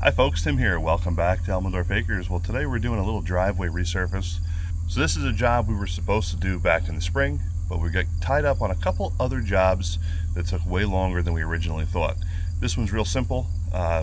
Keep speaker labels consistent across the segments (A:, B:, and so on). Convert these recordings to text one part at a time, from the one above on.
A: Hi folks, Tim here. Welcome back to Elmendorf Acres. Well, today we're doing a little driveway resurface. So this is a job we were supposed to do back in the spring, but we got tied up on a couple other jobs that took way longer than we originally thought. This one's real simple.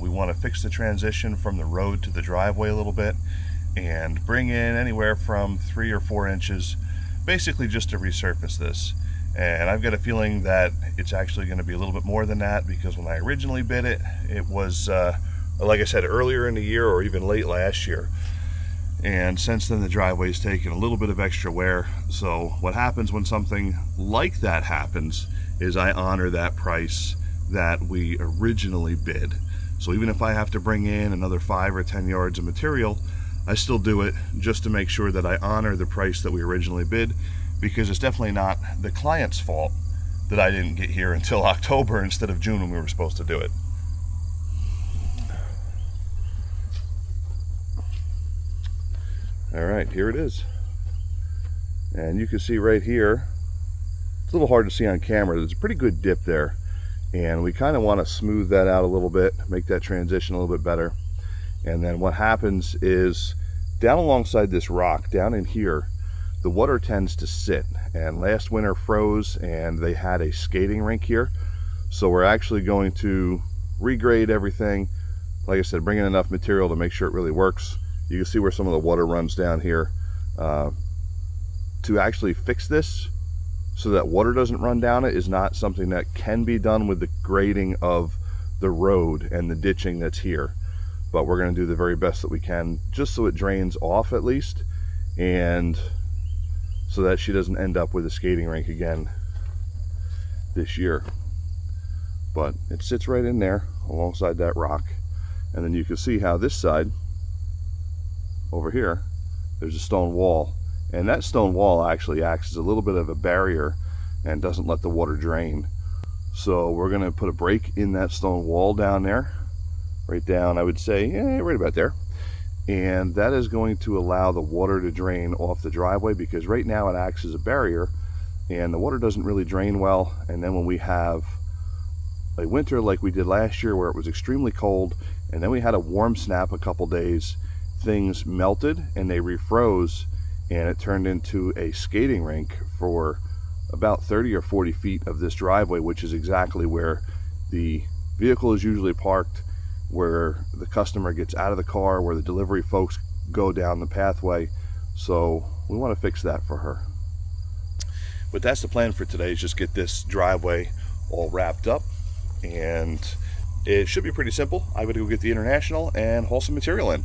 A: We want to fix the transition from the road to the driveway a little bit and bring in anywhere from 3 or 4 inches, basically just to resurface this. And I've got a feeling that it's actually going to be a little bit more than that, because when I originally bid it, it was like I said, earlier in the year or even late last year. And since then the driveway's taken a little bit of extra wear. So what happens when something like that happens is I honor that price that we originally bid. So even if I have to bring in another 5 or 10 yards of material, I still do it just to make sure that I honor the price that we originally bid, because it's definitely not the client's fault that I didn't get here until October instead of June when we were supposed to do it. All right, here it is. And you can see right here, it's a little hard to see on camera, there's a pretty good dip there. And we kind of want to smooth that out a little bit, make that transition a little bit better. And then what happens is, down alongside this rock, down in here, the water tends to sit. And last winter froze and they had a skating rink here. So we're actually going to regrade everything. Like I said, bring in enough material to make sure it really works. You can see where some of the water runs down here. To actually fix this so that water doesn't run down it is not something that can be done with the grading of the road and the ditching that's here. But we're going to do the very best that we can, just so it drains off at least, and so that she doesn't end up with a skating rink again this year. But it sits right in there alongside that rock. And then you can see how this side over here, there's a stone wall, and that stone wall actually acts as a little bit of a barrier and doesn't let the water drain. So we're going to put a break in that stone wall down there, right down, I would say, right about there. And that is going to allow the water to drain off the driveway, because right now it acts as a barrier and the water doesn't really drain well. And then when we have a winter like we did last year where it was extremely cold, and then we had a warm snap a couple days, things melted and they refroze, and it turned into a skating rink for about 30 or 40 feet of this driveway, which is exactly where the vehicle is usually parked, where the customer gets out of the car, where the delivery folks go down the pathway. So we want to fix that for her. But that's the plan for today, is just get this driveway all wrapped up, and it should be pretty simple. I'm going to go get the International and haul some material in.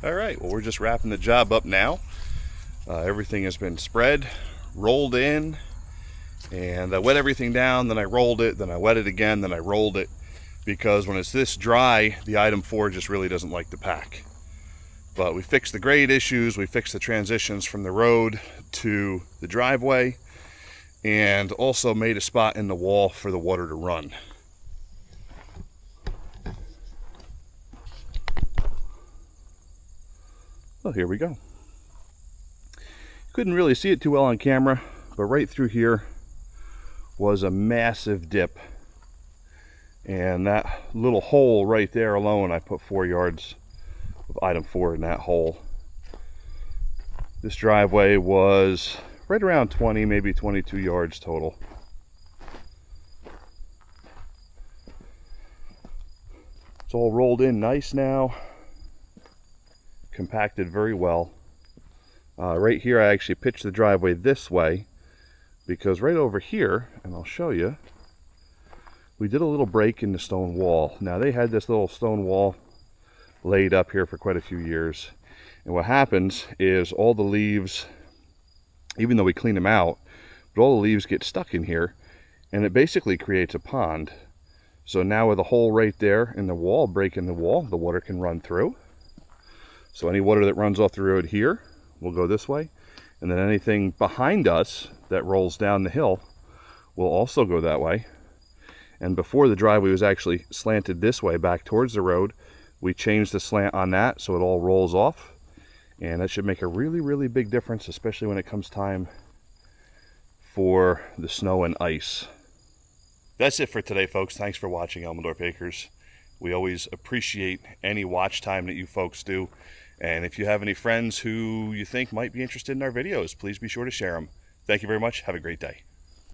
A: All right, well, we're just wrapping the job up now. Everything has been spread, rolled in, and I wet everything down, then I rolled it, then I wet it again, then I rolled it, because when it's this dry, the item 4 just really doesn't like to pack. But we fixed the grade issues, we fixed the transitions from the road to the driveway, and also made a spot in the wall for the water to run. So here we go. Couldn't really see it too well on camera, but right through here was a massive dip. And that little hole right there alone, I put 4 yards of item 4 in that hole. This driveway was right around 20, maybe 22 yards total. It's all rolled in nice now. Compacted very well. Right here I actually pitched the driveway this way because right over here, and I'll show you, we did a little break in the stone wall. Now they had this little stone wall laid up here for quite a few years, and what happens is all the leaves, even though we clean them out, but all the leaves get stuck in here and it basically creates a pond. So now with a hole right there in the wall, break in the wall, the water can run through. So any water that runs off the road here will go this way, and then anything behind us that rolls down the hill will also go that way. And before the driveway was actually slanted this way back towards the road, we changed the slant on that so it all rolls off, and that should make a really, really big difference, especially when it comes time for the snow and ice. That's it for today, folks. Thanks for watching Elmendorf Acres. We always appreciate any watch time that you folks do. And if you have any friends who you think might be interested in our videos, please be sure to share them. Thank you very much. Have a great day.